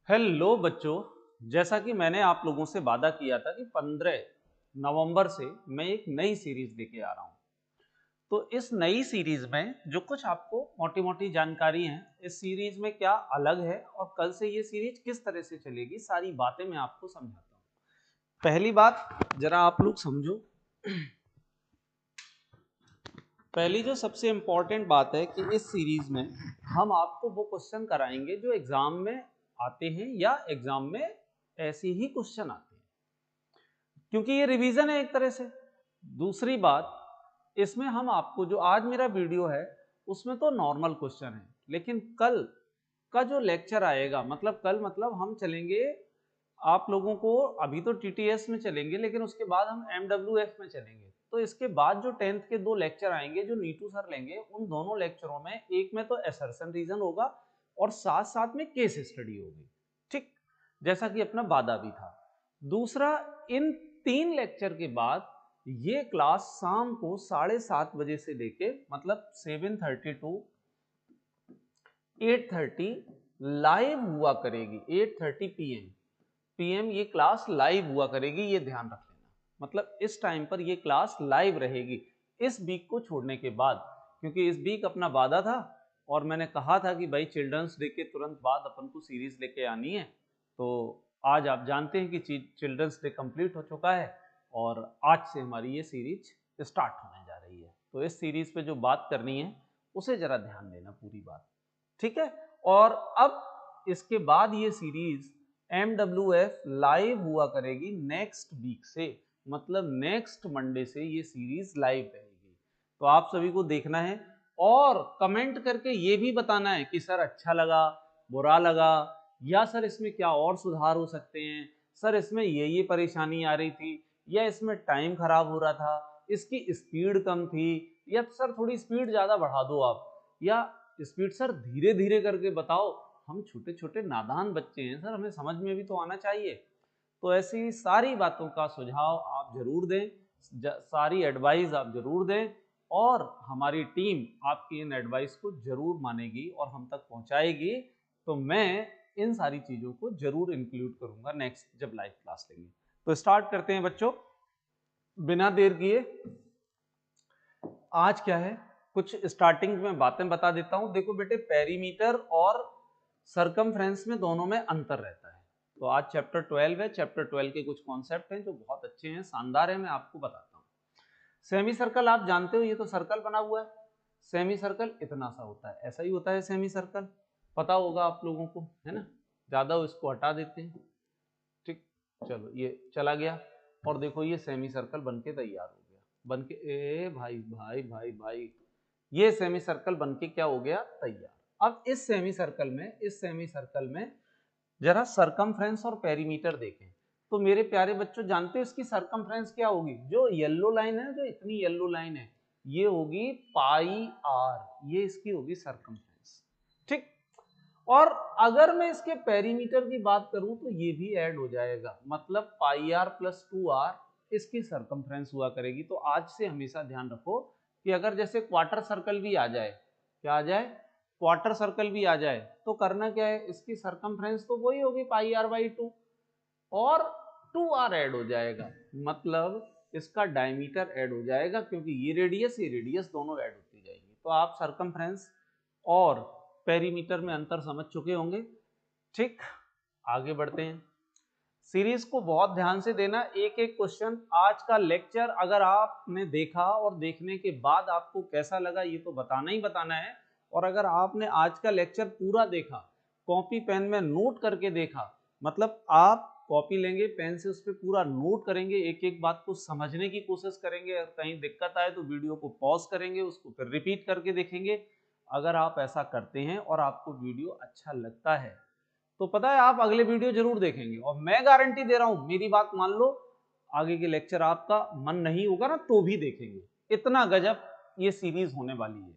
Hello बच्चों, जैसा कि मैंने आप लोगों से वादा किया था कि 15 नवंबर से मैं एक नई सीरीज लेके आ रहा हूं। तो इस नई सीरीज में जो कुछ आपको मोटी मोटी जानकारी है, इस सीरीज में क्या अलग है और कल से ये सीरीज किस तरह से चलेगी, सारी बातें मैं आपको समझाता हूँ। पहली बात जरा आप लोग समझो। पहली जो सबसे इंपॉर्टेंट बात है कि इस सीरीज में हम आपको वो क्वेश्चन कराएंगे जो एग्जाम में आते हैं या एग्जाम में ऐसे ही क्वेश्चन आते हैं, क्योंकि ये रिवीजन है एक तरह से। दूसरी बात, इसमें हम आपको जो आज मेरा वीडियो है उसमें तो नॉर्मल क्वेश्चन है, लेकिन कल का जो लेक्चर आएगा, मतलब कल मतलब हम चलेंगे आप लोगों को, अभी तो टीटीएस में चलेंगे लेकिन उसके बाद हम एमडब्ल्यूएफ में चलेंगे। तो इसके बाद जो 10th के 2 लेक्चर आएंगे जो नीतू सर लेंगे, उन दोनों लेक्चरों में एक में तो असर्शन रीजन होगा और साथ साथ में केस स्टडी होगी, ठीक, जैसा कि अपना वादा भी था। दूसरा, इन 3 लेक्चर के बाद ये क्लास शाम को 7:30 बजे से लेके मतलब 7:30 टू 8:30 लाइव हुआ करेगी। 8:30 पीएम ये क्लास लाइव हुआ करेगी, ये ध्यान रख लेना। मतलब इस टाइम पर ये क्लास लाइव रहेगी इस वीक को छोड़ने के बाद, क्योंकि इस वीक अपना वादा था और मैंने कहा था कि भाई चिल्ड्रंस डे के तुरंत बाद अपन को सीरीज लेके आनी है। तो आज आप जानते हैं कि चिल्ड्रंस डे कंप्लीट हो चुका है और आज से हमारी ये सीरीज स्टार्ट होने जा रही है। तो इस सीरीज पे जो बात करनी है उसे जरा ध्यान देना पूरी बात, ठीक है। और अब इसके बाद ये सीरीज MWF लाइव हुआ करेगी नेक्स्ट वीक से, मतलब नेक्स्ट मंडे से ये सीरीज लाइव रहेगी। तो आप सभी को देखना है और कमेंट करके ये भी बताना है कि सर अच्छा लगा, बुरा लगा, या सर इसमें क्या और सुधार हो सकते हैं, सर इसमें ये परेशानी आ रही थी, या इसमें टाइम खराब हो रहा था, इसकी स्पीड कम थी, या सर थोड़ी स्पीड ज्यादा बढ़ा दो आप, या स्पीड सर धीरे धीरे करके बताओ, हम छोटे छोटे नादान बच्चे हैं सर, हमें समझ में भी तो आना चाहिए। तो ऐसी सारी बातों का सुझाव आप जरूर दें, सारी एडवाइस आप जरूर दें और हमारी टीम आपकी इन एडवाइस को जरूर मानेगी और हम तक पहुंचाएगी। तो मैं इन सारी चीजों को जरूर इंक्लूड करूंगा नेक्स्ट जब लाइव क्लास लेंगे। तो स्टार्ट करते हैं बच्चों, बिना देर किए। आज क्या है, कुछ स्टार्टिंग में बातें बता देता हूं। देखो बेटे, पेरीमीटर और सरकमफ्रेंस में दोनों में अंतर रहता है। तो आज चैप्टर 12 है, चैप्टर 12 के कुछ कॉन्सेप्ट हैं जो बहुत अच्छे हैं, शानदार है, मैं आपको बताता हूं। सेमी सर्कल आप जानते हो, ये तो सर्कल बना हुआ है। सेमी सर्कल इतना सा होता है, ऐसा ही होता है सेमी सर्कल, पता होगा आप लोगों को, है ना। ज्यादा इसको हटा देते हैं, ठीक। चलो ये चला गया और देखो ये सेमी सर्कल बनके तैयार हो गया, बनके ए भाई भाई भाई भाई, ये सेमी सर्कल बनके क्या हो गया, तैयार। अब इस सेमी सर्कल में जरा सरकमफ्रेंस और पेरीमीटर देखें। तो मेरे प्यारे बच्चों, जानते हो इसकी सरकमफ्रेंस क्या होगी? जो येलो लाइन है, जो इतनी येलो लाइन है, ये होगी पाई आर, ये इसकी होगी सरकमफ्रेंस, ठीक। और अगर मैं इसके पेरीमीटर की बात करूं तो ये भी ऐड हो जाएगा, मतलब पाई आर प्लस 2r इसकी सरकमफ्रेंस हुआ करेगी। तो आज से हमेशा ध्यान रखो कि अगर जैसे क्वार्टर सर्कल भी आ जाए, क्या आ जाए, क्वार्टर सर्कल भी आ जाए, तो करना क्या है, इसकी सरकमफ्रेंस तो वही होगी पाई आर बाई 2 और 2r ऐड हो जाएगा, मतलब इसका डायमीटर ऐड हो जाएगा, क्योंकि ये रेडियस दोनों ऐड होती जाएगी। तो आप सरकमफ्रेंस और पेरीमीटर में अंतर समझ चुके होंगे, ठीक। आगे बढ़ते हैं, सीरीज को बहुत ध्यान से देना, एक एक क्वेश्चन। आज का लेक्चर अगर आपने देखा और देखने के बाद आपको कैसा लगा ये तो बताना ही बताना है। और अगर आपने आज का लेक्चर पूरा देखा, कॉपी पेन में नोट करके देखा, मतलब आप कॉपी लेंगे, पेन से उस पर पूरा नोट करेंगे, एक एक बात को समझने की कोशिश करेंगे, अगर कहीं दिक्कत आए तो वीडियो को पॉज करेंगे, उसको फिर रिपीट करके देखेंगे। अगर आप ऐसा करते हैं और आपको वीडियो अच्छा लगता है तो पता है आप अगले वीडियो जरूर देखेंगे, और मैं गारंटी दे रहा हूं, मेरी बात मान लो, आगे के लेक्चर आपका मन नहीं होगा ना तो भी देखेंगे, इतना गजब ये सीरीज होने वाली है।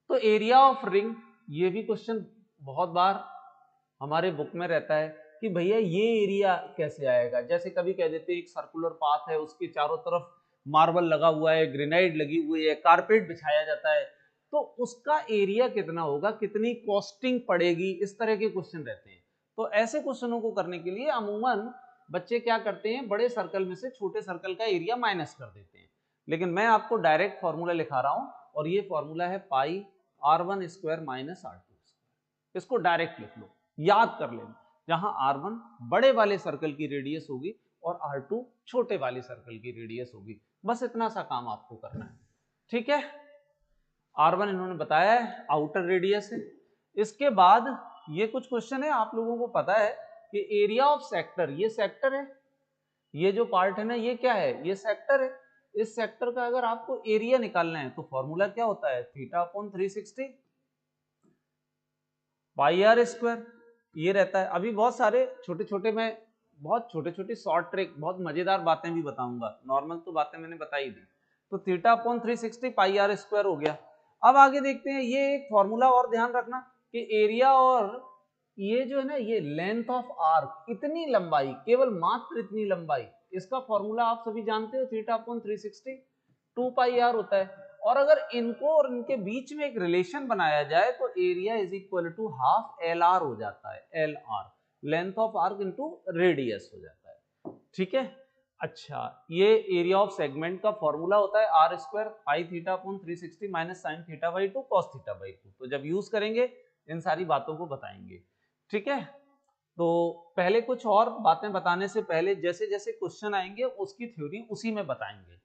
तो एरिया ऑफ रिंग, ये भी क्वेश्चन बहुत बार हमारे बुक में रहता है कि भैया ये एरिया कैसे आएगा। जैसे कभी कह देते हैं एक सर्कुलर पाथ है, उसके चारों तरफ मार्बल लगा हुआ है, ग्रेनाइट लगी हुई है, कारपेट बिछाया जाता है, तो उसका एरिया कितना होगा, कितनी कॉस्टिंग पड़ेगी, इस तरह के क्वेश्चन रहते हैं। तो ऐसे क्वेश्चनों को करने के लिए अमूमन बच्चे क्या करते हैं, बड़े सर्कल में से छोटे सर्कल का एरिया माइनस कर देते हैं। लेकिन मैं आपको डायरेक्ट फॉर्मूला लिखा रहा हूं, और ये फॉर्मूला है pi r1 square minus r2 square. इसको डायरेक्ट लिख लो, याद कर लेना, जहां r1 बड़े वाले सर्कल की रेडियस होगी और r2 छोटे वाले सर्कल की रेडियस होगी। बस इतना सा काम आपको करना है, ठीक है। r1 इन्होंने बताया है, आउटर रेडियस है। इसके बाद ये कुछ क्वेश्चन है, आप लोगों को पता है कि एरिया ऑफ सेक्टर, ये सेक्टर है, ये जो पार्ट है ना ये क्या है, ये सेक्टर है। इस सेक्टर का अगर आपको एरिया निकालना है तो फॉर्मूला क्या होता है, theta upon 360 pi r square, ये रहता है। अभी बहुत सारे छोटे छोटे, मैं बहुत छोटे छोटे शॉर्ट ट्रिक, बहुत मजेदार बातें भी बताऊंगा, नॉर्मल तो बातें मैंने बताई दी। तो theta upon 360 pi r square हो गया। अब आगे देखते हैं, ये एक फॉर्मूला और ध्यान रखना कि एरिया और ये जो है ना, ये लेंथ ऑफ आर्क, इतनी लंबाई, केवल मात्र इतनी लंबाई, इसका फॉर्मूला आप सभी जानते हो, थीटा अपॉन 360 2 पाई आर होता है। और अगर इनको और इनके बीच में एक रिलेशन बनाया जाए तो area is equal to half l r हो जाता है, l r, length of arc into radius हो जाता है, ठीक है। अच्छा, ये एरिया ऑफ सेगमेंट का फॉर्मूला होता है r square pi theta upon 360 minus sine theta by 2 cos theta by 2। तो जब यूज करेंगे इन सारी बातों को बताएंगे, ठीक है। तो पहले कुछ और बातें बताने से पहले, जैसे जैसे क्वेश्चन आएंगे उसकी थ्योरी उसी में बताएंगे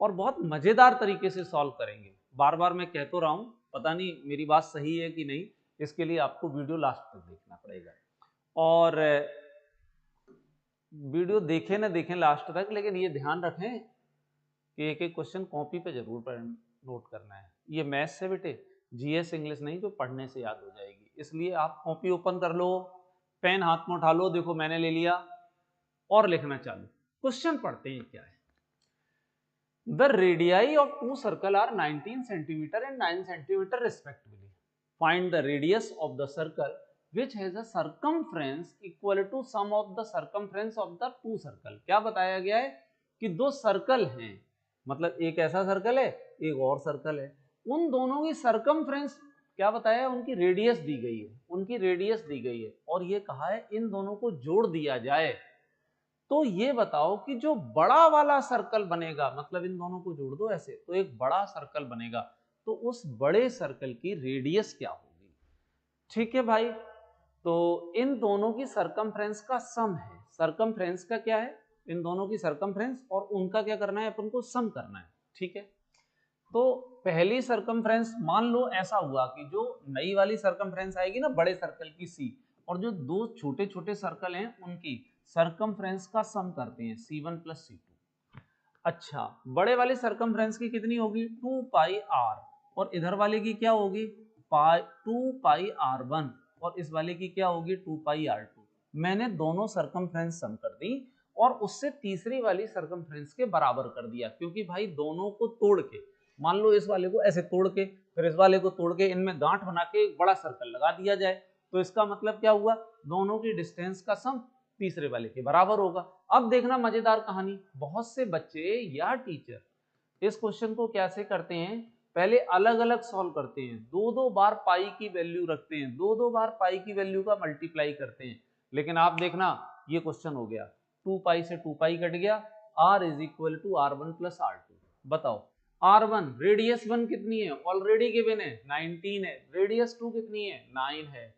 और बहुत मजेदार तरीके से सॉल्व करेंगे। बार बार मैं कह तो रहा हूं, पता नहीं मेरी बात सही है कि नहीं, इसके लिए आपको वीडियो लास्ट तक देखना पड़ेगा। और वीडियो देखें ना देखें लास्ट तक, लेकिन ये ध्यान रखें कि एक एक क्वेश्चन कॉपी पे जरूर नोट करना है। ये मैथ्स है बेटे, जीएस इंग्लिश नहीं जो पढ़ने से याद हो जाएगी। इसलिए आप कॉपी ओपन कर लो, पेन हाथ में उठा लो, देखो मैंने ले लिया और लिखना चालू। क्वेश्चन पढ़ते हैं क्या है। The radii of two circles are 19 centimeter and 9 centimeter respectively. Find the radius of the circle which has a circumference equal to sum of the circumference of the two circle. क्या बताया गया है कि दो सर्कल हैं, मतलब एक ऐसा सर्कल है, एक और सर्कल है, उन दोनों की सर्कमफ्रेंस क्या बताया है, उनकी रेडियस दी गई है, उनकी रेडियस दी गई है, और ये कहा है इन दोनों को जोड़ दिया जाए। तो ये बताओ कि जो बड़ा वाला सर्कल बनेगा, मतलब इन दोनों को जोड़ दो ऐसे तो एक बड़ा सर्कल बनेगा, तो उस बड़े सर्कल की रेडियस क्या होगी, ठीक है भाई। तो इन दोनों की सरकमफ्रेंस का सम है, सरकमफ्रेंस का क्या है, इन दोनों की सरकमफ्रेंस, और उनका क्या करना है, अपन को सम करना है, ठीक है। तो पहली सरकमफ्रेंस मान लो ऐसा हुआ कि जो नई वाली सरकमफ्रेंस आएगी ना बड़े सर्कल की सी, और जो दो छोटे छोटे सर्कल हैं उनकी सरकमफ्रेंस का सम करते हैं C1 प्लस C2। अच्छा, बड़े वाले सरकमफ्रेंस की कितनी होगी 2 पाई आर, और इधर वाले की क्या होगी 2 पाई R1, और इस वाले की क्या होगी 2 पाई R2। मैंने दोनों सरकमफ्रेंस सम कर दी और उससे तीसरी वाली सरकमफ्रेंस के बराबर कर दिया, क्योंकि भाई दोनों को तोड़ के, मान लो इस वाले को ऐसे तोड़ के फिर इस वाले को तोड़ के इनमें गांठ बना के एक बड़ा सर्कल लगा दिया जाए, तो इसका मतलब क्या हुआ, दोनों की डिस्टेंस का सम तीसरे वाले के बराबर होगा। अब देखना मजेदार कहानी, बहुत से बच्चे या टीचर इस क्वेश्चन को कैसे करते हैं, पहले अलग अलग सॉल्व करते हैं, दो दो बार पाई की वैल्यू रखते हैं, दो दो बार पाई की वैल्यू का मल्टीप्लाई करते हैं। लेकिन आप देखना ये क्वेश्चन हो गया 2 पाई से 2 पाई कट गया, r is equal to R1 plus R2। बताओ R1 रेडियस 1 कितनी है, ऑलरेडी गिवन है 19 है, रेडियस 2 कितनी है 9 है।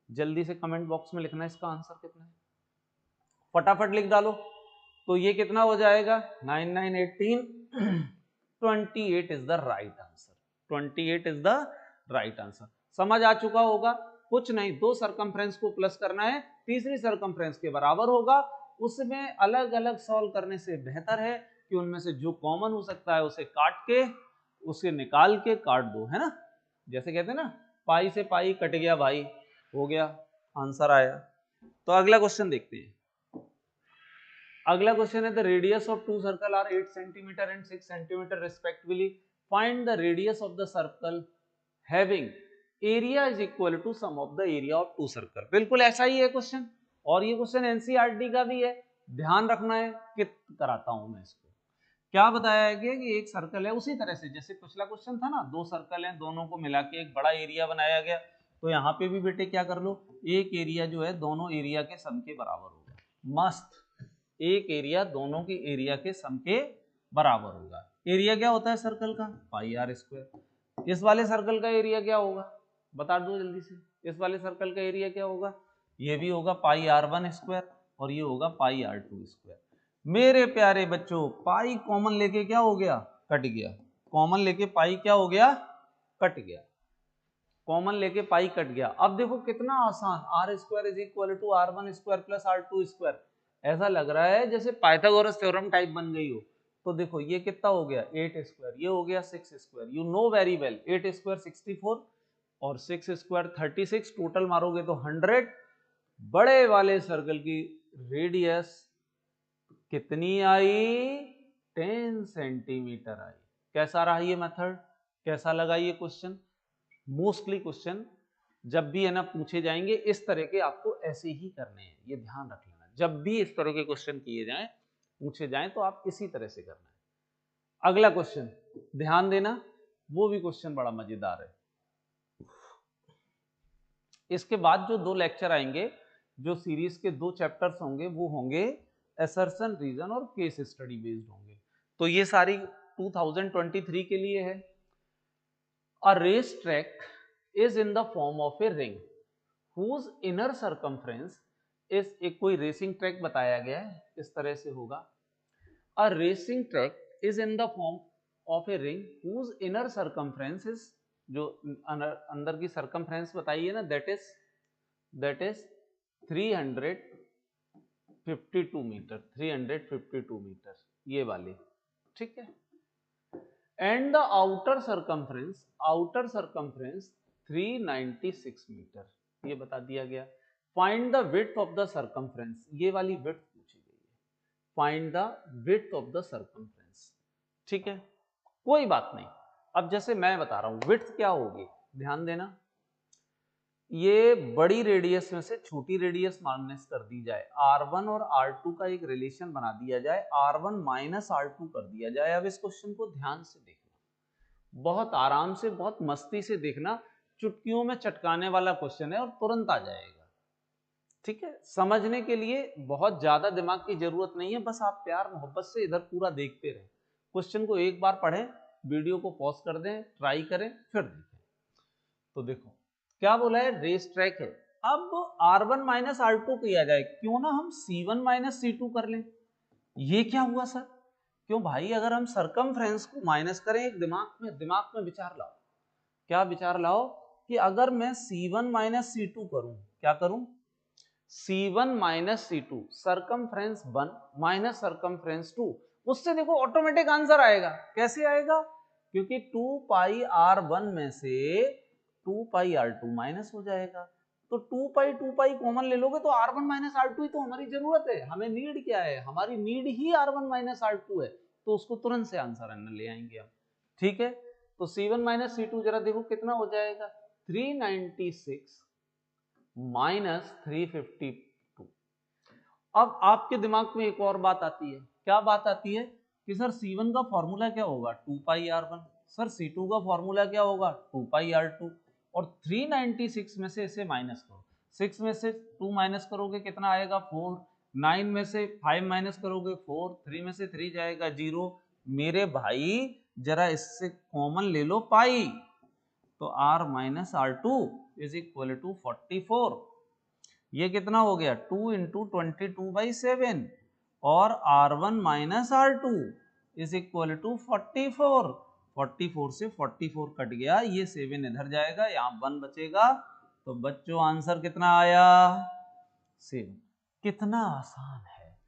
जल्दी से कमेंट बॉक्स में लिखना इसका आंसर कितना है, फटाफट लिख डालो। तो ये कितना हो जाएगा 9 9 18 28 is the right answer, 28 is the right answer. समझ आ चुका होगा, कुछ नहीं, दो सरकमफ्रेंस को प्लस करना है, तीसरी सरकमफ्रेंस के बराबर होगा, उसमें अलग अलग सॉल्व करने से बेहतर है कि उनमें से जो कॉमन हो सकता है उसे काट के, उसे निकाल के काट दो, है ना। जैसे कहते हैं ना पाई से पाई कट गया भाई, हो गया, आंसर आया। तो अगला क्वेश्चन देखते हैं। अगला क्वेश्चन है the radius of two circle are 8 centimetre and 6 centimetre respectively, find the radius of the circle having area is equal to sum of the area of two circle. बिल्कुल ऐसा ही है क्वेश्चन, और ये question NCERT का भी है, ध्यान रखना है कि कराता हूं मैं इसको। क्या बताया गया कि एक सर्कल है, उसी तरह से जैसे पिछला क्वेश्चन था ना, दो सर्कल हैं, दोनों को मिला के एक बड़ा एरिया बनाया गया, तो यहाँ पे भी बेटे क्या कर लो, एक एरिया जो है दोनों एरिया के सम के बराबर होगा। मस्त, एक एरिया दोनों की एरिया के सम के बराबर होगा। एरिया क्या होता है सर्कल का, पाई आर स्क्वायर। इस वाले सर्कल का एरिया क्या होगा, बता दो जल्दी से, इस वाले सर्कल का एरिया क्या होगा, ये भी होगा पाई आर वन स्क्वायर और ये होगा पाई आर टू स्क्वायर। मेरे प्यारे बच्चों, पाई कॉमन लेके क्या हो गया, कट गया। कॉमन लेके पाई क्या हो गया, कट गया। कॉमन लेके पाई कट गया। अब देखो कितना आसान, r square is equal to r one square plus r two square. ऐसा लग रहा है जैसे पाइथागोरस थ्योरम टाइप बन गई हो। तो देखो ये कितना हो गया, 8 स्क्वायर, ये हो गया 6 square. You know very well, 8 square 64 और 6 स्क्वायर 36, टोटल मारोगे तो 100। बड़े वाले सर्कल की रेडियस कितनी आई, 10 सेंटीमीटर आई। कैसा रहा ये मेथड, कैसा लगा ये क्वेश्चन। मोस्टली क्वेश्चन जब भी है ना पूछे जाएंगे इस तरह के, आपको ऐसे ही करने हैं, ये ध्यान रख लेना। जब भी इस तरह के क्वेश्चन किए जाएं, पूछे जाएं, तो आप इसी तरह से करना है। अगला क्वेश्चन ध्यान देना, वो भी क्वेश्चन बड़ा मजेदार है। इसके बाद जो दो लेक्चर आएंगे, जो सीरीज के दो चैप्टर्स होंगे, वो होंगे असर्शन, रीजन और केस स्टडी बेस्ड होंगे। तो ये सारी 2023 के लिए है। A racetrack is in the form of a ring whose inner circumference is, एक कोई रेसिंग ट्रैक बताया गया है, इस तरह से होगा। A racing track is in the form of a ring whose inner circumference is, जो अंदर की सर्कमफ्रेंस बताइए ना, that is 352 मीटर, 352 मीटर ये वाली, ठीक है। And the outer circumference 396 metre, ये बता दिया गया। Find the width of the circumference, ये वाली विड्थ पूछी गई है, find the width of the circumference, ठीक है। कोई बात नहीं, अब जैसे मैं बता रहा हूं विड्थ क्या होगी, ध्यान देना। ये बड़ी रेडियस में से छोटी रेडियस माइनस कर दी जाए, R1 और R2 का एक रिलेशन बना दिया जाए, R1 माइनस R2 कर दिया जाए। अब इस क्वेश्चन को ध्यान से देखना, बहुत आराम से, बहुत मस्ती से देखना, चुटकियों में चटकाने वाला क्वेश्चन है और तुरंत आ जाएगा, ठीक है। समझने के लिए बहुत ज्यादा दिमाग की जरूरत नहीं है, बस आप प्यार मोहब्बत से इधर पूरा देखते रहें। क्वेश्चन को एक बार पढ़ें, वीडियो को पॉज कर दें, ट्राई करें, फिर देखें। तो देखो क्या बोला है, रेस ट्रैक है। अब R1 माइनस R2 किया जाए, क्यों ना हम C1 माइनस C2 कर लें। ये क्या हुआ सर, क्यों भाई, अगर हम सरकमफ्रेंस को माइनस करें, एक दिमाग में विचार लाओ, क्या विचार लाओ कि अगर मैं C1 माइनस C2 करूं, क्या करूं, C1 minus C2, circumference 1 minus circumference 2, उससे देखो ऑटोमेटिक आंसर आएगा। कैसे आएगा, क्योंकि 2 पाई R1 में से 2 पाई R2 माइनस हो जाएगा, तो 2 पाई कॉमन ले लोगे तो R1 माइनस R2 ही तो हमारी जरूरत है। हमें नीड क्या है, हमारी नीड ही R1 माइनस R2 है, तो उसको तुरंत से आंसर ले आएंगे हम, ठीक है। तो C1 माइनस C2 जरा देखो कितना हो जाएगा, 396 माइनस 352। अब आपके दिमाग में एक और बात आती है, क्या बात आती है कि सर C1 का फॉर्मूला क्या होगा, 2 पाई R1, सर C2 का फॉर्मूला क्या होगा, 2 पाई R2, और 396 में से इसे माइनस करो, 6 में से 2 माइनस करोगे कितना आएगा, 4, 9 में से 5 माइनस करोगे 4, 3 में से 3 जाएगा 0। मेरे भाई जरा इससे कॉमन ले लो पाई, तो R minus R2 is equal to 44। ये कितना हो गया, 2 इंटू 22/7, और R1 minus R2 is equal to 44। 44 से 44 कट गया, ये 7 इधर जाएगा, यहाँ 1 बचेगा, तो बच्चों आंसर कितना आया, 7। कितना आसान है,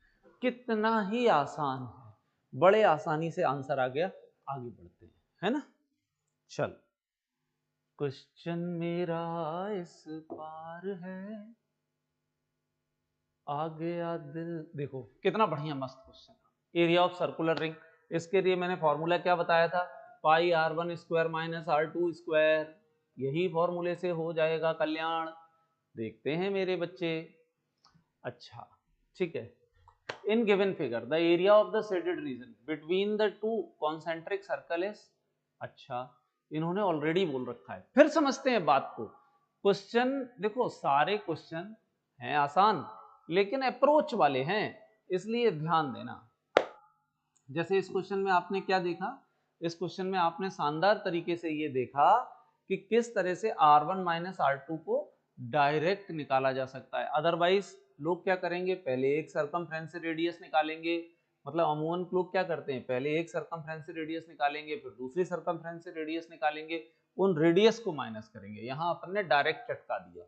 कितना ही आसान है, बड़े आसानी से आंसर आ गया। आगे बढ़ते हैं, है ना। चल, क्वेश्चन मेरा इस पार है, आ गया दिल। देखो कितना बढ़िया मस्त question, area of circular ring. इसके लिए मैंने फॉर्मूला क्या बताया था, पाई R1 square minus R2 square, यही फॉर्मूले से हो जाएगा कल्याण। देखते हैं मेरे बच्चे, अच्छा ठीक है। In given figure the area of the shaded region between the two concentric circle is. अच्छा, इन्होंने ऑलरेडी बोल रखा है, फिर समझते हैं बात को। क्वेश्चन देखो, सारे क्वेश्चन हैं आसान लेकिन अप्रोच वाले हैं, इसलिए ध्यान देना। जैसे इस क्वेश्चन में आपने क्या देखा, इस क्वेश्चन में आपने शानदार तरीके से ये देखा कि किस तरह से R1 माइनस R2 को डायरेक्ट निकाला जा सकता है। अदरवाइज लोग क्या करेंगे, पहले एक सरकमफ्रेंस से रेडियस निकालेंगे, मतलब अमूमन लोग क्या करते हैं, पहले एक सरकमफ्रेंस से रेडियस निकालेंगे, फिर दूसरी सरकमफ्रेंस से रेडियस निकालेंगे, उन रेडियस को माइनस करेंगे। यहां अपन ने डायरेक्ट चटका दिया।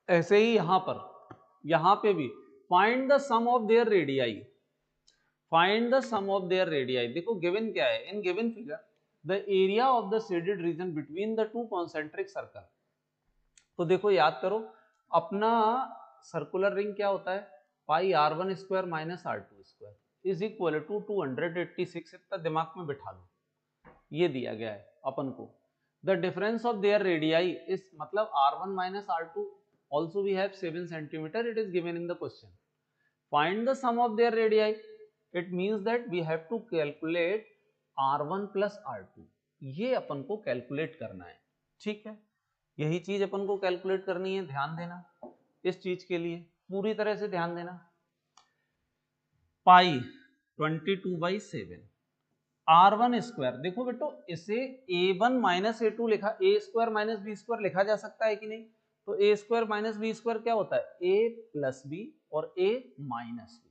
ऐसे ही यहां पे भी find the sum of their radii, find the sum of their radii. देखो गिवन क्या है, in given figure the area of the shaded region between the two concentric circle. तो देखो याद करो, अपना सर्कुलर रिंग क्या होता है, pi R1 square minus R2 square is equal to 286। इतना दिमाग में बिठा लो, ये दिया गया है अपन को। The difference of their radii is, मतलब R1 minus R2 also we have 7 centimeter, it is given in the question. Find the sum of their radii. It means that we have to calculate R1 plus R2. ये अपन को calculate करना है, ठीक है, यही चीज अपन को कैलकुलेट करनी है। ध्यान देना इस चीज के लिए, पूरी तरह से ध्यान देना। पाई 22/7 R1 स्क्वायर, देखो बेटो इसे A1 माइनस A2 लिखा, A square minus B square लिखा जा सकता है कि नहीं, तो A square minus B square क्या होता है, A प्लस B और A माइनस B।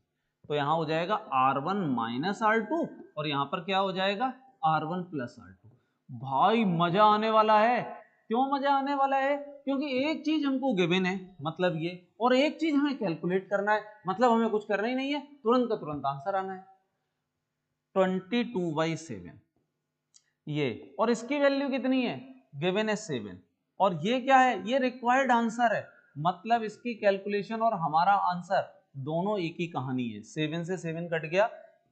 तो यहां हो जाएगा R1 माइनस R2 और यहां पर क्या हो जाएगा R1 प्लस R2। भाई मजा आने वाला है। क्यों मजा आने वाला है, क्योंकि एक चीज हमको गिवन है मतलब ये, और एक चीज हमें कैलकुलेट करना है, मतलब हमें कुछ करना ही नहीं है, तुरंत का तुरंत आंसर आना है। 22/7 ये, और इसकी वैल्यू कितनी है, गिवन है 7, और ये क्या है, ये रिक्वायर्ड आंसर है, मतलब इसकी कैलकुलेशन और हमारा आंसर दोनों एक ही कहानी है। 7 से 7 कट गया,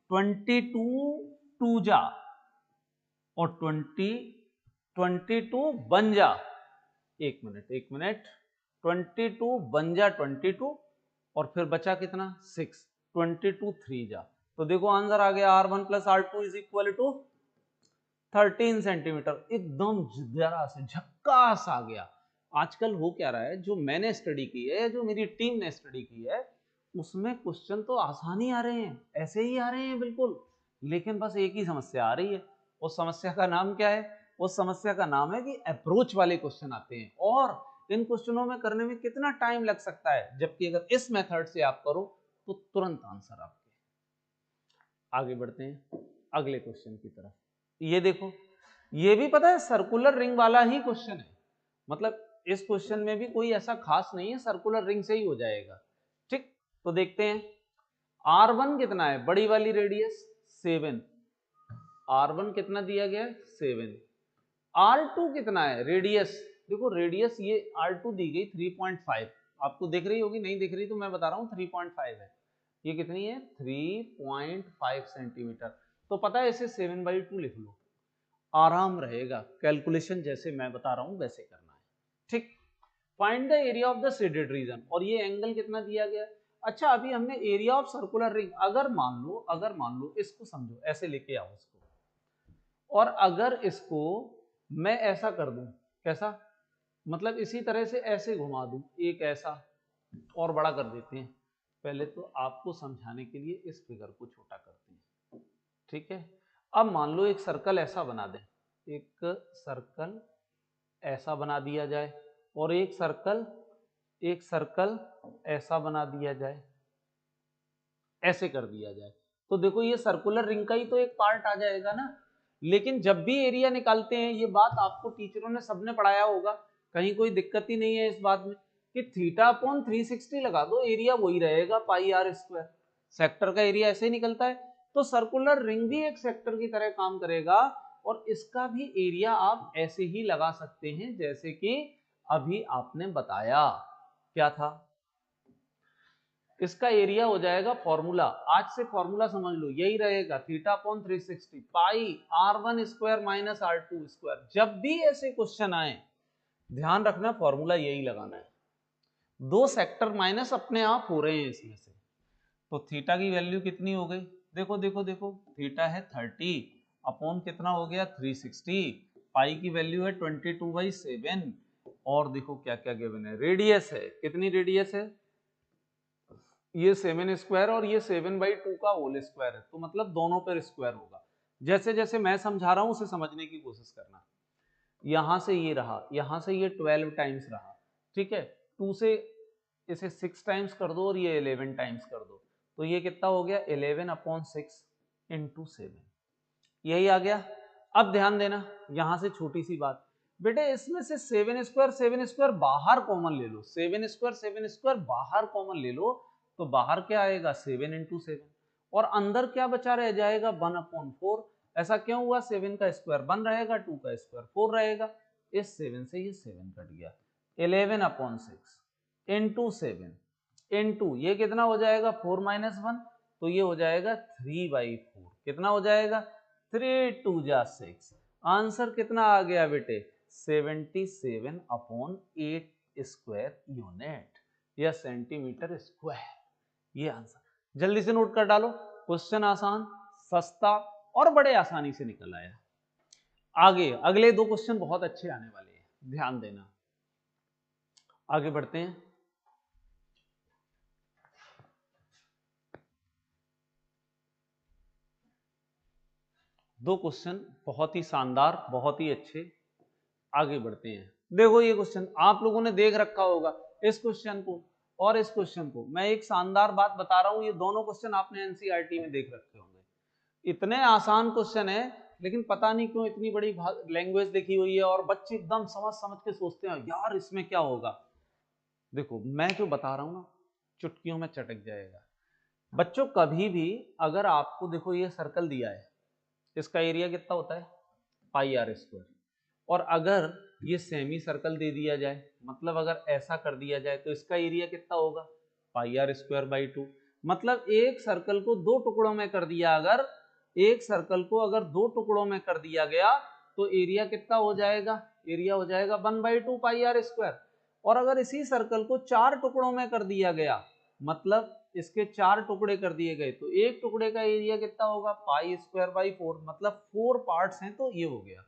22 2 जा और 22 बन जा, एक मिनट 22 बन जा 22 और फिर बचा कितना 6, 22 3 जा। तो देखो आंसर आ गया R1 plus R2 is equal to 13 centimetre. एकदम जरा से झक्कास आ गया। आजकल हो क्या रहा है, जो मैंने स्टडी की है, जो मेरी टीम ने स्टडी की है, उसमें क्वेश्चन तो आसान ही आ रहे हैं, ऐसे ही आ रहे हैं बिल्कुल, लेकिन बस एक ही समस्या आ रही है। उस समस्या का नाम क्या है, उस समस्या का नाम है कि अप्रोच वाले क्वेश्चन आते हैं, और इन क्वेश्चनों में करने में कितना टाइम लग सकता है, जबकि अगर इस मेथड से आप करो तो तुरंत आंसर आपके। आगे बढ़ते हैं अगले क्वेश्चन की तरफ। ये देखो, ये भी पता है सर्कुलर रिंग वाला ही क्वेश्चन है, मतलब इस क्वेश्चन में भी कोई ऐसा खास नहीं है, सर्कुलर रिंग से ही हो जाएगा, ठीक। तो देखते हैं R1 कितना है, बड़ी वाली रेडियस 7, R1 कितना दिया गया है 7, R2 कितना है रेडियस, देखो रेडियस ये R2 दी गई 3.5, आपको दिख रही होगी, नहीं दिख रही तो मैं बता रहा हूं 3.5 है, ये कितनी है 3.5 सेंटीमीटर। तो पता है इसे 7/2 लिख लो, आराम रहेगा, कैलकुलेशन जैसे मैं बता रहा हूं वैसे करना है, ठीक। Find the area of the shaded reason, और ये एंगल कितना दिया गया। अच्छा अभी हमने एरिया ऑफ सर्कुलर रिंग, अगर मान लो इसको समझो, ऐसे लेके आओ इसको, और अगर इसको मैं ऐसा कर दूं, कैसा, मतलब इसी तरह से ऐसे घुमा दूं, एक ऐसा, और बड़ा कर देते हैं, पहले तो आपको समझाने के लिए इस फिगर को छोटा करते हैं, ठीक है। अब मान लो एक सर्कल ऐसा बना दें, एक सर्कल ऐसा बना दिया जाए, और एक सर्कल ऐसा बना दिया जाए, ऐसे कर दिया जाए, तो देखो ये सर्कुलर रिंग का ही तो एक पार्ट आ जाएगा ना। लेकिन जब भी एरिया निकालते हैं, ये बात आपको टीचरों ने सबने पढ़ाया होगा, कहीं कोई दिक्कत ही नहीं है इस बात में, कि θ/360 लगा दो, एरिया वही रहेगा पाई R स्क्वायर, सेक्टर का एरिया ऐसे ही निकलता है। तो सर्कुलर रिंग भी एक सेक्टर की तरह काम करेगा, और इसका भी एरिया आप ऐसे ही लगा सकते हैं जैसे कि अभी आपने बताया, क्या था, इसका एरिया हो जाएगा फॉर्मूला, आज से फॉर्मूला समझ लो, यही रहेगा θ/360 पाई R1 square minus R2 square. जब भी ऐसे क्वेश्चन आए ध्यान रखना फॉर्मूला यही लगाना है, दो सेक्टर माइनस अपने आप हो रहे हैं इसमें से, तो थीटा की वैल्यू कितनी हो गई, देखो देखो देखो, थीटा है 30 अपॉन कितना हो गया 360, पाई की वैल्यू है 22/7 और देखो क्या क्या गिवन है, रेडियस है, कितनी रेडियस है, ये 7 स्क्वायर और ये 7/2 का होल स्क्वायर है, तो मतलब दोनों पर स्क्वायर होगा। जैसे जैसे मैं समझा रहा हूं उसे समझने की कोशिश करना। यहां से ये रहा, यहां से ये 12 टाइम्स रहा, ठीक है, 2 से इसे 6 टाइम्स कर दो और ये 11 टाइम्स कर दो, तो ये कितना हो गया 11/6 इंटू 7, यही आ गया। अब ध्यान देना, यहां से छोटी सी बात बेटे, इसमें से 7 स्क्वायर बाहर कॉमन ले लो, 7 स्क्वायर बाहर कॉमन ले लो, तो बाहर क्या आएगा 7 इंटू 7 और अंदर क्या बचा रह जाएगा 1/4। ऐसा क्यों हुआ, 7 का स्क्वायर 1 रहेगा, 2 का स्क्वायर 4 रहेगा, इस 7 से ये 7 कट गया, 11/6 इंटू 7 इंटू ये कितना हो जाएगा 4 - 1, तो ये हो जाएगा 3/4, कितना हो जाएगा 3 2 जा 6, आंसर कितना आ गया बेटे 77/8 स्क्वायर यूनिट या सेंटीमीटर स्क्वायर, ये आंसर। जल्दी से नोट कर डालो, क्वेश्चन आसान, सस्ता और बड़े आसानी से निकल आया। आगे अगले दो क्वेश्चन बहुत अच्छे आने वाले हैं, ध्यान देना। आगे बढ़ते हैं। दो क्वेश्चन बहुत ही शानदार, बहुत ही अच्छे। आगे बढ़ते हैं। देखो ये क्वेश्चन आप लोगों ने देख रखा होगा, इस क्वेश्चन को और इस क्वेश्चन को। मैं एक शानदार बात बता रहा हूं, ये दोनों क्वेश्चन आपने एनसीईआरटी में देख रखे होंगे। इतने आसान क्वेश्चन है, लेकिन पता नहीं क्यों इतनी बड़ी लैंग्वेज लिखी हुई है और बच्चे एकदम समझ समझ के सोचते हैं यार इसमें क्या होगा। देखो मैं जो बता रहा हूं ना, चुटकियों में चटक जाएगा। बच्चों कभी भी अगर आपको, देखो ये सर्कल दिया है, इसका एरिया कितना होता है πr², और अगर ये सेमी सर्कल दे दिया जाए, मतलब अगर ऐसा कर दिया जाए, तो इसका एरिया कितना होगा πr²/2। मतलब एक सर्कल को दो टुकड़ों में कर दिया, अगर एक सर्कल को अगर दो टुकड़ों में कर दिया गया तो एरिया कितना हो जाएगा, एरिया हो जाएगा 1/2 πr²। और अगर इसी सर्कल को चार टुकड़ों में कर दिया गया, मतलब इसके चार टुकड़े कर दिए गए, तो एक टुकड़े का एरिया कितना होगा π²/4, मतलब 4 पार्ट्स हैं, तो ये हो गया।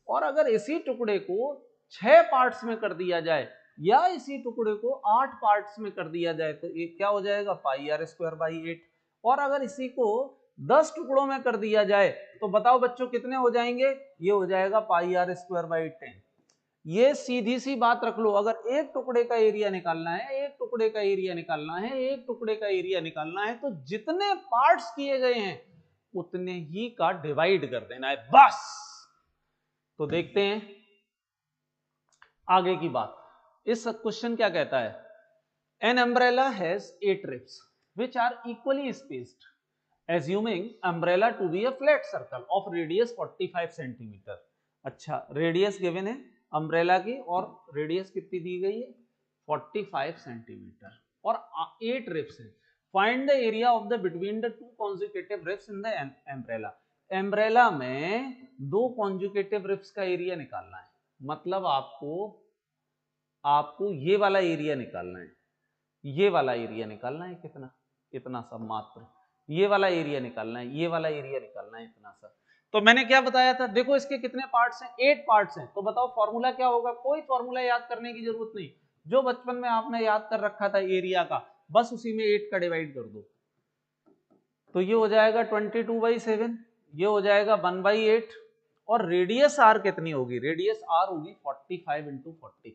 और अगर इसी टुकड़े को 6 पार्ट्स में कर दिया जाए या इसी टुकड़े को 8 पार्ट्स में कर दिया जाए, तो ये क्या हो जाएगा πr²/8। और अगर इसी को 10 टुकड़ों में कर दिया जाए, तो बताओ बच्चों कितने हो जाएंगे, ये हो जाएगा πr²/10। ये सीधी सी बात रख लो, अगर एक टुकड़े का एरिया निकालना है, एक टुकड़े का एरिया निकालना है, एक टुकड़े का एरिया निकालना है, तो जितने पार्ट्स किए गए हैं उतने ही का डिवाइड कर देना है, बस। तो देखते हैं आगे की बात। इस क्वेश्चन क्या कहता है, an umbrella has 8 ribs which are equally spaced, assuming umbrella to be a flat circle of radius 45 centimetre. अच्छा, रेडियस गिवन है अम्ब्रेला की और रेडियस कितनी दी गई है 45 सेंटीमीटर और 8 रिब्स है। Find the area of the between the to conjugative ribs in the umbrella. Umbrella में दो कॉन्जुगेटिव रिब्स का एरिया निकालना है, मतलब आपको ये वाला एरिया निकालना है, ये वाला एरिया निकालना है, कितना, इतना सब मात्र, ये वाला एरिया निकालना है, ये वाला एरिया निकालना है, इतना सा। तो मैंने क्या बताया था, देखो इसके कितने पार्ट्स हैं 8 पार्ट्स हैं, तो बताओ फॉर्मूला क्या होगा, कोई फॉर्मूला याद करने की जरूरत नहीं, जो बचपन में आपने याद कर रखा था एरिया का, बस उसी में 8 का डिवाइड कर दो, तो ये हो जाएगा 22/7, ये हो जाएगा 1/8, और रेडियस आर कितनी होगी, रेडियस आर होगी 45 × 45।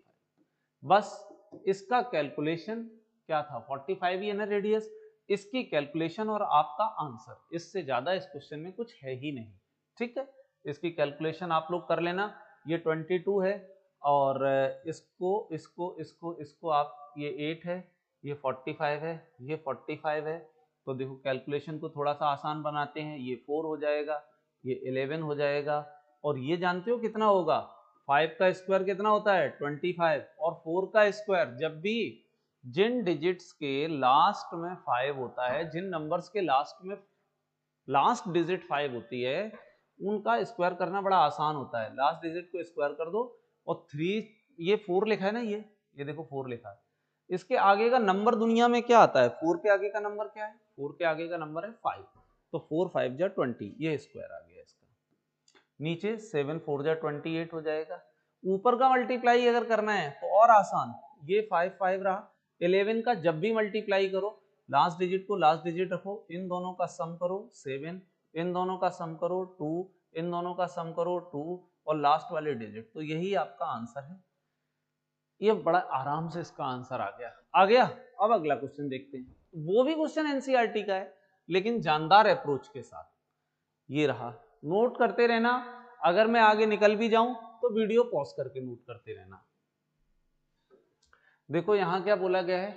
बस इसका कैलकुलेशन क्या था 45 ही है ना रेडियस, इसकी कैलकुलेशन और आपका आंसर, इससे ज्यादा इस क्वेश्चन में कुछ है ही नहीं। ठीक है, इसकी कैलकुलेशन आप लोग कर लेना, ये 22 है और इसको आप, ये 8 है, ये 45 है, ये 45 है, तो देखो कैलकुलेशन को थोड़ा सा आसान बनाते हैं, ये 4 हो जाएगा, ये 11 हो जाएगा, और ये जानते हो कितना होगा 5 का स्क्वायर कितना होता है 25, और 4 का स्क्वायर, जब भी जिन डिजिट्स के लास्ट में 5 होता है, जिन नंबर्स के लास्ट डिजिट 5 होती है, उनका स्क्वायर करना बड़ा आसान होता है। लास्ट डिजिट को स्क्वायर कर दो और 3, ये 4 लिखा है ना, ये देखो 4 लिखा है, इसके आगे का नंबर दुनिया में क्या आता है? 4 के आगे का नंबर क्या है? 4 के आगे का नंबर है 5, तो 4 5 जा 20, ये स्क्वायर आ गया इसका। नीचे 7 4 जा 28 हो जाएगा। ऊपर का मल्टीप्लाई अगर करना है तो और आसान, ये 5 5 रहा, 11 का जब भी मल्टीप्लाई करो लास्ट डिजिट को लास्ट डिजिट रखो, इन दोनों का सम करो 7, इन दोनों का सम करो 2, इन दोनों का सम करो 2 और लास्ट वाले डिजिट, तो यही आपका आंसर है। ये बड़ा आराम से इसका आंसर आ गया। अब अगला क्वेश्चन देखते हैं, वो भी क्वेश्चन एनसीईआरटी का है लेकिन जानदार अप्रोच के साथ। ये रहा, नोट करते रहना, अगर मैं आगे निकल भी जाऊं तो वीडियो पॉज करके नोट करते रहना। देखो यहां क्या बोला गया है,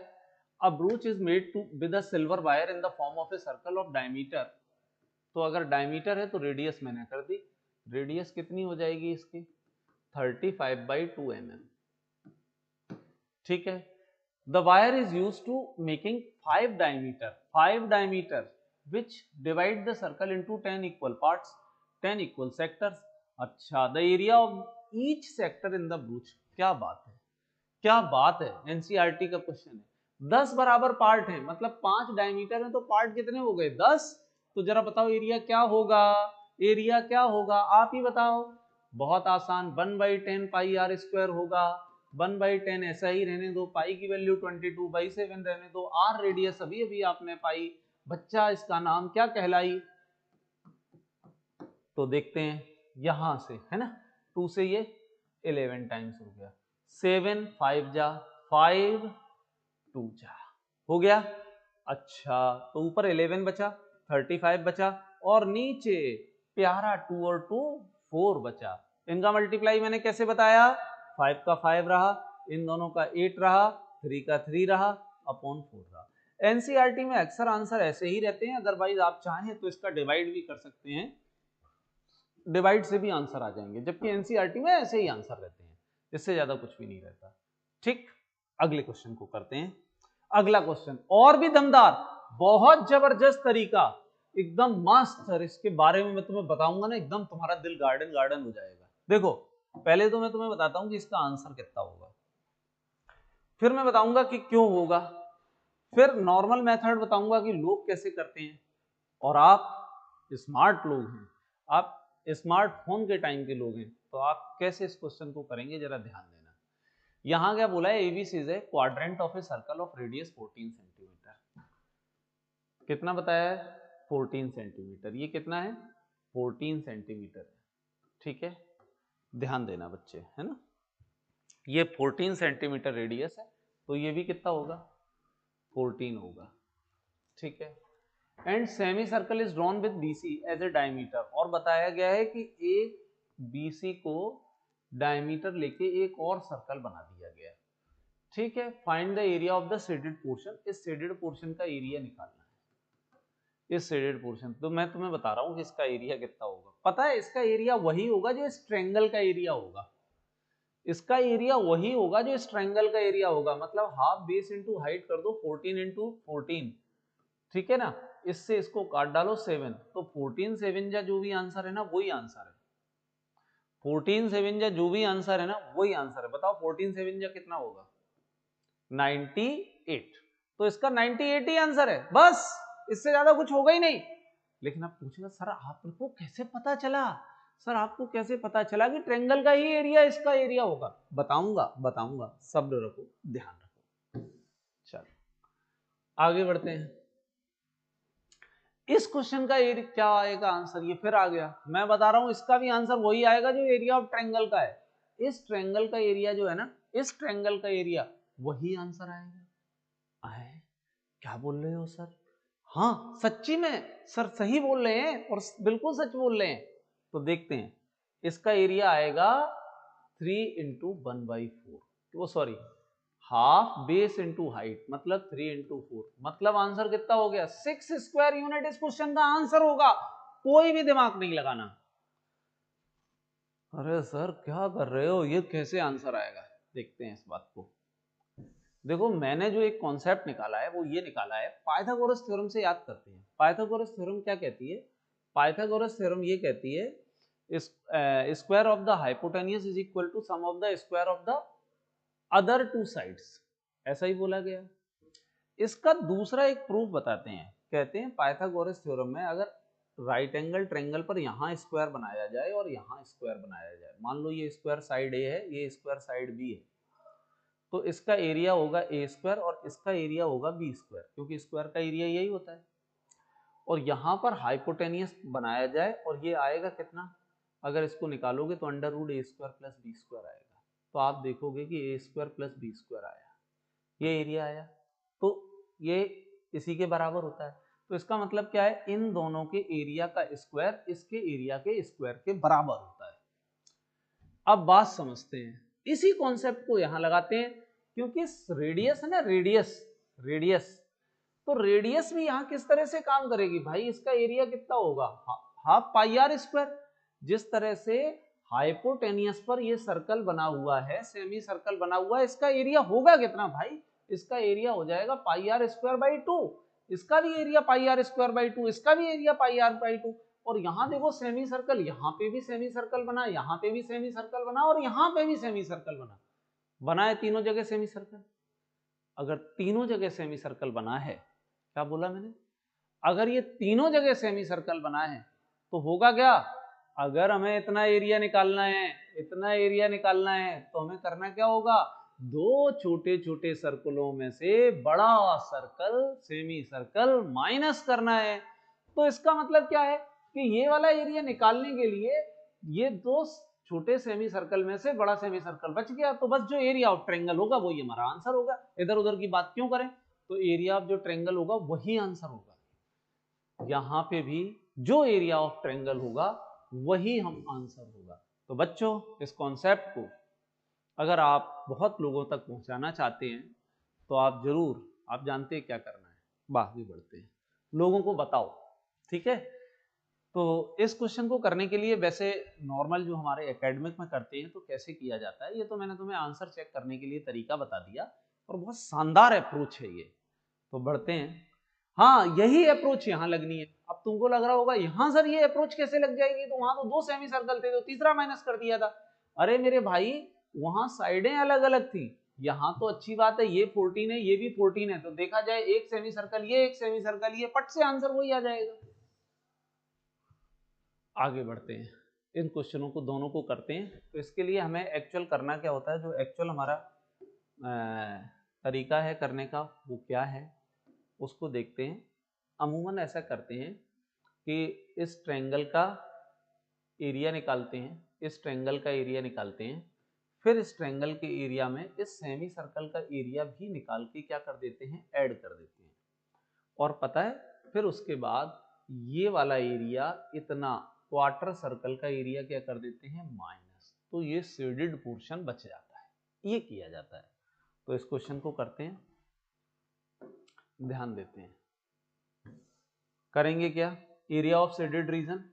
a brooch is made to with a silver wire in the form of a circle of diameter, तो अगर डायमीटर है तो रेडियस मैंने कर दी, रेडियस कितनी हो जाएगी इसकी 35/2 mm, ठीक है। The wire is used to making 5 diameter which divide the circle into 10 equal parts, 10 equal sectors। अच्छा, the area of each sector in the ब्रूच, क्या बात है, क्या बात है, एनसीईआरटी का क्वेश्चन है। 10 बराबर पार्ट है, मतलब 5 डायमीटर है तो पार्ट कितने हो गए 10, तो जरा बताओ एरिया क्या होगा, एरिया क्या होगा, आप ही बताओ। बहुत आसान, 1/10 पाई आर स्क्वायर होगा, 1/10 ऐसा ही रहने दो, पाई की वैल्यू 22/7 रहने दो, आर रेडियस अभी अभी आपने पाई, बच्चा इसका नाम क्या कहलाई, तो देखते हैं यहां से, है ना, 2 से ये 11 टाइम्स हो गया, 7 5 जा 5 2 जा हो गया। अच्छा, तो ऊपर 11 बचा, 35 बचा और नीचे प्यारा 2 और 2 4 बचा। इनका मल्टीप्लाई मैंने कैसे बताया, 5 का 5 रहा, इन दोनों का 8 रहा, 3 का 3 रहा अपॉन 4 रहा। एनसीईआरटी में अक्सर आंसर ऐसे ही रहते हैं, अदरवाइज आप चाहें तो इसका डिवाइड भी कर सकते हैं, डिवाइड से भी आंसर आ जाएंगे, जबकि एनसीईआरटी में ऐसे ही आंसर रहते हैं, इससे ज्यादा कुछ भी नहीं रहता। ठीक, अगले क्वेश्चन को करते हैं। अगला क्वेश्चन और भी दमदार, बहुत जबरदस्त तरीका, एकदम मस्त सर, इसके बारे में मैं तुम्हें बताऊंगा ना, एकदम तुम्हारा दिल गार्डन गार्डन हो जाएगा। देखो पहले तो मैं तुम्हें बताता हूं कि इसका आंसर कितना होगा, फिर मैं बताऊंगा कि क्यों होगा, फिर नॉर्मल मेथड बताऊंगा कि लोग कैसे करते हैं, और आप स्मार्ट लोग हैं, आप स्मार्टफोन के टाइम के लोग हैं, तो आप कैसे इस क्वेश्चन को करेंगे जरा ध्यान देना। यहां क्या बोला है, ABC is a quadrant of a circle of radius 14 centimetre, कितना बताया है 14 सेंटीमीटर, ये कितना है 14 सेंटीमीटर है, ठीक है, ध्यान देना बच्चे, है ना, ये 14 सेंटीमीटर रेडियस है, तो ये भी कितना होगा 14 होगा, ठीक है। And semi circle is drawn with BC as a diameter, और बताया गया है कि एक बीसी को डायमीटर लेके एक और सर्कल बना दिया गया, ठीक है। Find the area of the shaded portion, इस शेडेड पोर्शन का एरिया निकालना है, इस शेडेड पोर्शन, तो मैं तुम्हें बता रहा हूं कि इसका एरिया कितना होगा, पता है इसका एरिया वही होगा जो इस ट्रायंगल का एरिया होगा, इसका एरिया वही होगा जो इस ट्रायंगल का एरिया होगा, मतलब हाफ बेस इंटू हाइट कर दो 14 इंटू 14, ठीक है ना, इससे इसको काट डालो 7, तो 14 7 जा जो भी आंसर है ना वही आंसर है, 14 7 जा जो भी आंसर है ना वही आंसर है, बताओ 14 7 जा कितना होगा 98, तो इसका 98 ही आंसर है, बस इससे ज्यादा कुछ होगा ही नहीं। लेकिन आप पूछेगा सर आपको कैसे पता चला, सर आपको कैसे पता चला कि ट्रायंगल का ही एरिया इसका एरिया होगा, बताऊंगा बताऊंगा, सब्र रखो ध्यान रखो। चलो आगे बढ़ते हैं, इस क्वेश्चन का एरिया क्या आएगा आंसर, ये फिर आ गया, मैं बता रहा हूं इसका भी आंसर वही आएगा जो एरिया ऑफ ट्रायंगल का है, इस ट्रायंगल का एरिया जो है ना, इस ट्रायंगल का एरिया वही आंसर आएगा। आए क्या बोल रहे हो सर, हाँ सच्ची में सर सही बोल रहे हैं और बिल्कुल सच बोल रहे हैं, तो देखते हैं इसका एरिया आएगा 3 इंटू 1/4, वो sorry half base into height, मतलब 3 इंटू 4, मतलब आंसर कितना हो गया 6 स्क्वायर यूनिट इस क्वेश्चन का आंसर होगा, कोई भी दिमाग नहीं लगाना। अरे सर क्या कर रहे हो, ये कैसे आंसर आएगा, देखते हैं इस बात को। देखो मैंने जो एक कॉन्सेप्ट निकाला है वो ये निकाला है, पाइथागोरस थ्योरम से याद करते हैं। पाइथागोरस थ्योरम क्या कहती है, पाइथागोरस थ्योरम ये कहती है square of the hypotenuse is equal to sum of the square of the other two sides, ऐसा ही बोला गया। इसका दूसरा एक प्रूफ बताते हैं, कहते हैं पाइथागोरस थ्योरम में अगर राइट एंगल ट्रायंगल पर यहाँ स्क्वायर बनाया जाए और यहाँ स्क्वायर बनाया जाए, मान लो ये स्क्वायर साइड ए है, ये स्क्वायर साइड बी है, तो इसका एरिया होगा ए स्क्वायर और इसका एरिया होगा बी स्क्वायर, क्योंकि स्क्वायर का एरिया यही होता है। और यहाँ पर हाइपोटेनियस बनाया जाए और ये आएगा कितना, अगर इसको निकालोगे तो अंडर रूट ए स्क्वायर प्लस बी स्क्वायर आएगा, तो आप देखोगे कि ए स्क्वायर प्लस बी स्क्वायर आया, ये एरिया आया, तो ये इसी के बराबर होता है। तो इसका मतलब क्या है, इन दोनों के एरिया का स्क्वायर इसके एरिया के स्क्वायर के बराबर होता है। अब बात समझते हैं, इसी कॉन्सेप्ट को यहां लगाते हैं, क्योंकि रेडियस है ना, रेडियस तो रेडियस भी यहां किस तरह से काम करेगी भाई, इसका एरिया कितना होगा, हाफ पाई आर स्क्वायर। जिस तरह से हाइपोटेनियस पर ये सर्कल बना हुआ है, सेमी सर्कल बना हुआ है, इसका एरिया होगा कितना भाई, इसका एरिया हो जाएगा पाई आर स्क्वायर बाई 2, इसका भी area pi r square by 2, इसका भी एरिया पाई आर बाई 2। और यहाँ देखो सेमी सर्कल, यहाँ पे भी सेमी सर्कल बना, यहाँ पे भी सेमी सर्कल बना और यहाँ पे भी सेमी सर्कल बना है, तीनों जगह सेमी सर्कल। अगर तीनों जगह सेमी सर्कल बना है, क्या बोला मैंने, अगर ये तीनों जगह सेमी सर्कल बना है तो होगा क्या, अगर हमें इतना एरिया निकालना है, इतना एरिया निकालना है, तो हमें करना क्या होगा, दो छोटे छोटे सर्कलों में से बड़ा सर्कल सेमी सर्कल माइनस करना है। तो इसका मतलब क्या है कि ये वाला एरिया निकालने के लिए ये दो छोटे सेमी सर्कल में से बड़ा सेमी सर्कल बच गया, तो बस जो एरिया ऑफ ट्रायंगल होगा वही हमारा आंसर होगा, इधर उधर की बात क्यों करें, तो एरिया ऑफ जो ट्रायंगल होगा वही आंसर होगा, यहां पे भी जो एरिया ऑफ ट्रायंगल होगा वही हम आंसर होगा। तो बच्चों इस कॉन्सेप्ट को अगर आप बहुत लोगों तक पहुंचाना चाहते हैं तो आप जरूर, आप जानते हैं क्या करना है, आगे बढ़ते हैं, लोगों को बताओ, ठीक है। तो इस क्वेश्चन को करने के लिए वैसे नॉर्मल जो हमारे एकेडमिक में करते हैं तो कैसे किया जाता है, ये तो मैंने तुम्हें आंसर चेक करने के लिए तरीका बता दिया, और बहुत शानदार अप्रोच है ये। तो बढ़ते हैं, हाँ यही अप्रोच यहाँ लगनी है। अब तुमको लग रहा होगा यहाँ सर ये अप्रोच कैसे लग जाएगी, तो वहां तो दो सेमी सर्कल थे तो तीसरा माइनस कर दिया था। अरे मेरे भाई वहां साइडें अलग अलग थी, यहाँ तो अच्छी बात है, ये 14 है ये भी 14 है, तो देखा जाए एक सेमी सर्कल ये, एक सेमी सर्कल ये, पट से आंसर वही आ जाएगा। आगे बढ़ते हैं, इन क्वेश्चनों को दोनों को करते हैं। तो इसके लिए हमें एक्चुअल करना क्या होता है, जो एक्चुअल हमारा तरीका है करने का वो क्या है उसको देखते हैं। अमूमन ऐसा करते हैं कि इस ट्रायंगल का एरिया निकालते हैं, इस ट्रायंगल का एरिया निकालते हैं, फिर इस ट्रायंगल के एरिया में इस सेमी सर्कल का एरिया भी निकाल के क्या कर देते हैं, ऐड कर देते हैं। और पता है फिर उसके बाद ये वाला एरिया इतना क्वार्टर सर्कल का एरिया क्या कर देते हैं, माइनस, तो ये शेडेड पोर्शन बच जाता है, ये किया जाता है। तो इस क्वेश्चन को करते हैं, ध्यान देते हैं, करेंगे क्या, area of shaded region,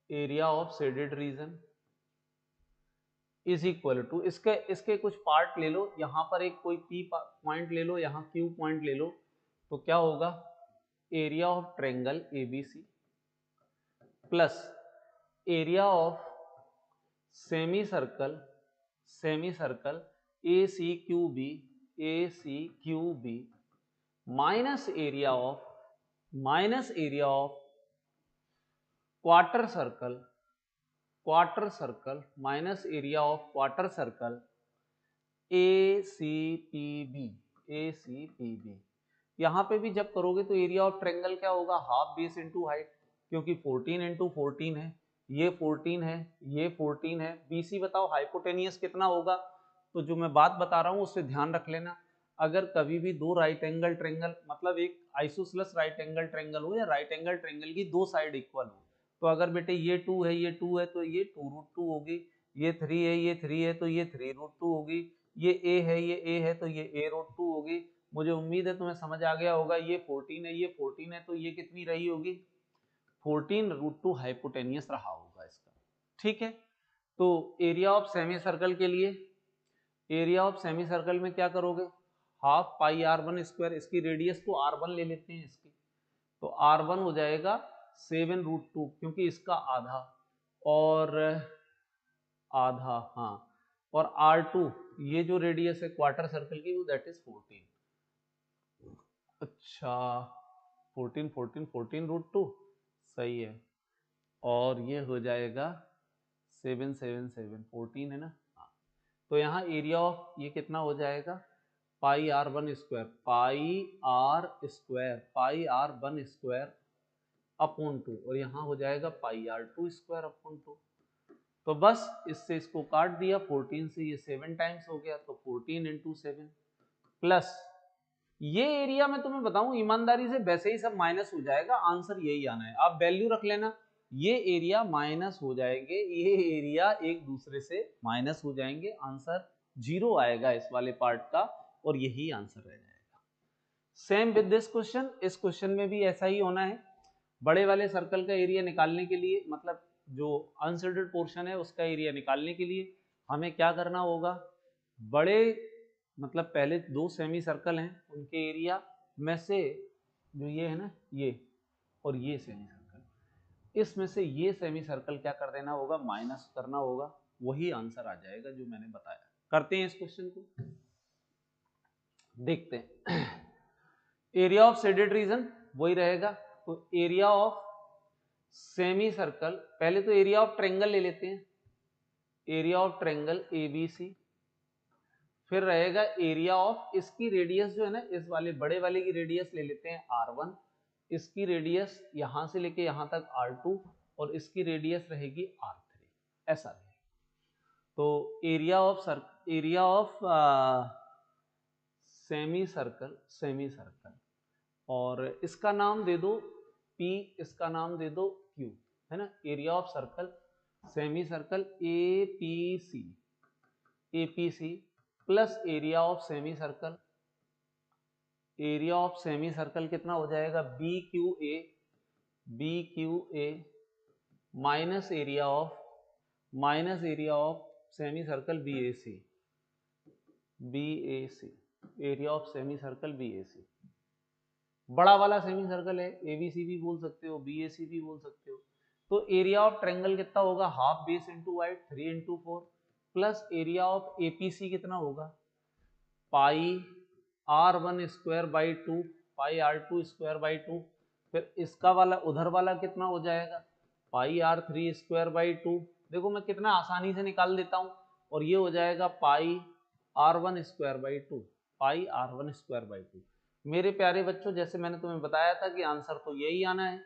area of shaded region is equal to, इसके कुछ पार्ट ले लो, यहां पर एक कोई P पॉइंट ले लो, यहां Q पॉइंट ले लो, तो क्या होगा, area of triangle ABC plus area of semi circle ACQB minus area of quarter circle minus area of quarter circle ACPB। यहां पे भी जब करोगे तो एरिया ऑफ ट्रायंगल क्या होगा, हाफ बेस इंटू हाइट, क्योंकि 14 इंटू 14 है, ये 14 है, ये 14 है। BC बताओ हाइपोटेनियस कितना होगा, तो जो मैं बात बता रहा हूं उससे ध्यान रख लेना, अगर कभी भी दो राइट एंगल ट्रायंगल, मतलब एक आइसोसेलेस राइट एंगल ट्रायंगल हो या राइट एंगल ट्रायंगल की दो साइड इक्वल हो, तो अगर बेटे ये 2 है ये 2 है तो ये 2√2 होगी, ये 3 है ये 3 है तो ये 3√2 होगी, ये A है ये A है तो ये A√2 होगी। मुझे उम्मीद है तुम्हें समझ आ गया होगा, ये 14 है ये 14 है तो ये कितनी रही होगी, 14√2 हाइपोटेनियस रहा होगा इसका, ठीक है। तो एरिया ऑफ सेमी सर्कल के लिए, एरिया ऑफ सेमी सर्कल में क्या करोगे, हाफ पाई r1 स्क्वायर, इसकी रेडियस को r1 ले लेते हैं इसकी, तो r1 हो जाएगा 7√2, क्योंकि इसका आधा और आधा, हाँ, और R2 ये जो रेडियस है क्वार्टर सर्कल की वो दैट इज 14। अच्छा 14 14 14 रूट 2 सही है। और ये हो जाएगा 7 7 7 14 है ना। हाँ तो यहाँ एरिया ऑफ ये कितना हो जाएगा pi r one square, pi r one square upon 2 और यहाँ हो जाएगा pi r two square upon 2। तो बस इससे इसको काट दिया, 14 से ये 7 टाइम्स हो गया तो 14 इंटू 7 प्लस ये एरिया मैं तुम्हें बताऊं ईमानदारी से वैसे ही सब माइनस हो जाएगा, आंसर यही आना है, आप वैल्यू रख लेना। ये एरिया माइनस हो जाएंगे, ये एरिया एक दूसरे से माइनस हो जाएंगे, आंसर 0 आएगा इस वाले पार्ट का और यही आंसर रह जाएगा। सेम विद दिस क्वेश्चन, इस क्वेश्चन में भी ऐसा ही होना है। बड़े वाले सर्कल का एरिया निकालने के लिए, मतलब जो अनशेडेड पोर्शन है उसका एरिया निकालने के लिए हमें क्या करना होगा, बड़े मतलब पहले दो सेमी सर्कल हैं उनके एरिया में से जो ये है ना ये और ये सेमी सर्कल, इसमें से ये सेमी सर्कल क्या कर देना होगा, माइनस करना होगा, वही आंसर आ जाएगा जो मैंने बताया। करते हैं इस क्वेश्चन को, देखते हैं। एरिया ऑफ शेडेड रीजन वही रहेगा, तो एरिया ऑफ सेमी सर्कल, पहले तो एरिया ऑफ ट्रायंगल ले लेते हैं, एरिया ऑफ ट्रायंगल एबीसी, फिर रहेगा एरिया ऑफ इसकी रेडियस जो है ना, इस वाले बड़े वाले की रेडियस ले लेते हैं R1, इसकी रेडियस यहां से लेके यहां तक R2 और इसकी रेडियस रहेगी R3, ऐसा रहेगा। तो एरिया ऑफ सेमी सर्कल और इसका नाम दे दो P, इसका नाम दे दो Q, है ना। Area of circle semi circle APC plus area of semi circle, area of semi circle कितना हो जाएगा BQA minus area of semi circle BAC, area of semi circle BAC। बड़ा वाला सेमी सर्कल है, ABC भी बोल सकते हो, BAC भी बोल सकते हो। तो एरिया ऑफ ट्रायंगल कितना होगा, half base into height 3 into 4 plus area of APC कितना होगा पाई R1 square by 2 pi R2 square by 2, फिर इसका वाला उधर वाला कितना हो जाएगा पाई R3 स्क्वायर बाई 2। देखो मैं कितना आसानी से निकाल देता हूं, और ये हो जाएगा पाई R1 square by 2, pi R1 square by 2। मेरे प्यारे बच्चों जैसे मैंने तुम्हें बताया था कि आंसर तो यही आना है,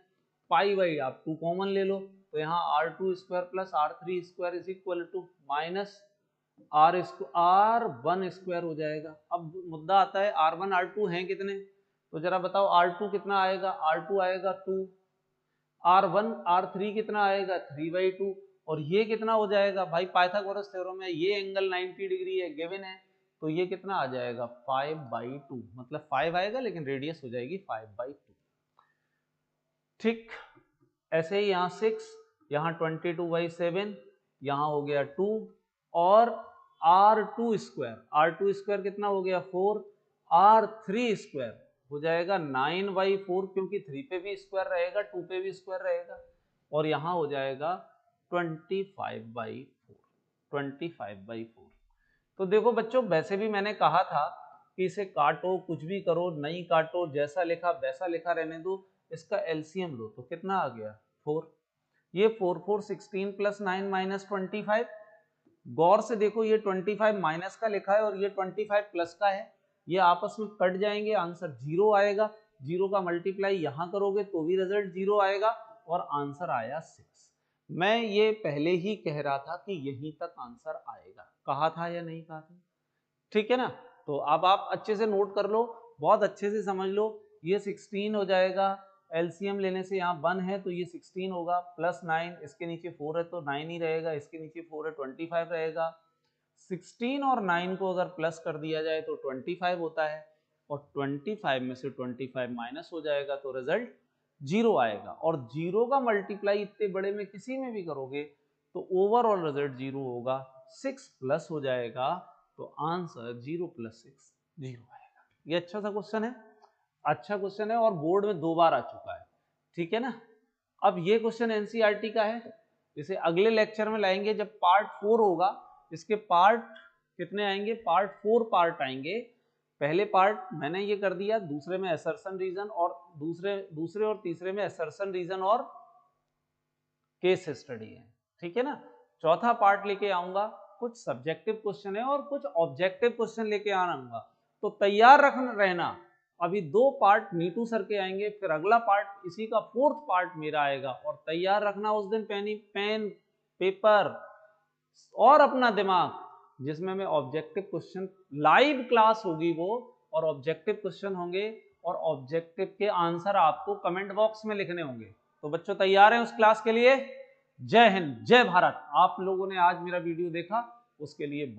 पाई बाई आप 2 कॉमन ले लो, तो यहाँ R2 square plus R3 square is equal to minus R1 square हो जाएगा। अब मुद्दा आता है R1 R2 हैं कितने, तो जरा बताओ R2 कितना आएगा, R2 आएगा 2, R1 R3 कितना आएगा 3/2, और ये कितना हो जाएगा भाई, पाइथागोरस थ्योरम में ये एंगल 90 डिग्री है गिवन है, तो ये कितना आ जाएगा 5/2, मतलब 5 आएगा लेकिन रेडियस हो जाएगी 5/2। ठीक, ऐसे ही यहाँ 6, यहाँ 22/7, यहाँ हो गया 2, और R2 स्क्वायर कितना हो गया 4, R3 स्क्वायर हो जाएगा 9/4, क्योंकि 3 पे भी स्क्वायर रहेगा 2 पे भी स्क्वायर रहेगा, और यहाँ हो जाएगा 25/4। तो देखो बच्चों वैसे भी मैंने कहा था कि इसे काटो, कुछ भी करो, नहीं काटो, जैसा लिखा वैसा लिखा रहने दो, इसका एलसीएम लो तो कितना आ गया 4। ये 4 4 16 प्लस 9 माइनस 25। गौर से देखो ये 25 माइनस का लिखा है और ये 25 प्लस का है, ये आपस में कट जाएंगे, आंसर 0 आएगा। 0 का मल्टीप्लाई यहां करोगे तो भी रिजल्ट 0 आएगा, और आंसर आया 6। मैं ये पहले ही कह रहा था कि यहीं तक आंसर आएगा, कहा था या नहीं कहा था, ठीक है ना। तो अब आप अच्छे से नोट कर लो, बहुत अच्छे से समझ लो, ये 16 हो जाएगा, एलसीएम लेने से यहाँ 1 है तो ये 16 होगा, प्लस 9, इसके नीचे 4 है तो 9 ही रहेगा, इसके नीचे 4 है 25 रहेगा। 16 और 9 को अगर प्लस कर दिया जाए तो 25 होता है, और 25 में से 25 माइनस हो जाएगा तो रिजल्ट 0 आएगा, और 0 का मल्टीप्लाई इतने बड़े में किसी में भी करोगे तो ओवरऑल रिजल्ट 0 होगा, 6 प्लस हो जाएगा, तो आंसर 0 + 6 0 आएगा। ये अच्छा सा क्वेश्चन है, अच्छा क्वेश्चन है, और बोर्ड में 2 बार आ चुका है, ठीक है ना। अब ये क्वेश्चन एनसीईआरटी का है, इसे अगले लेक्चर में लाएंगे जब पार्ट 4 होगा, इसके पार्ट कितने आएंगे? पार्ट 4 पार्ट आएंगे। पहले पार्ट मैंने ये कर दिया, दूसरे में असर्शन रीजन और दूसरे और तीसरे में असर्शन रीजन और केस स्टडी है, ठीक है ना। चौथा पार्ट लेके आऊंगा, कुछ सब्जेक्टिव क्वेश्चन है और कुछ ऑब्जेक्टिव क्वेश्चन लेके आऊंगा, तो तैयार रहना। अभी 2 पार्ट नीतू सर के आएंगे, फिर अगला पार्ट इसी का 4th पार्ट मेरा आएगा, और तैयार रखना उस दिन पेन पेपर और अपना दिमाग, जिसमें मैं ऑब्जेक्टिव क्वेश्चन, लाइव क्लास होगी वो, और ऑब्जेक्टिव क्वेश्चन होंगे, और ऑब्जेक्टिव के आंसर आपको कमेंट बॉक्स में लिखने होंगे। तो बच्चों तैयार हैं उस क्लास के लिए? जय हिंद, जय भारत। आप लोगों ने आज मेरा वीडियो देखा उसके लिए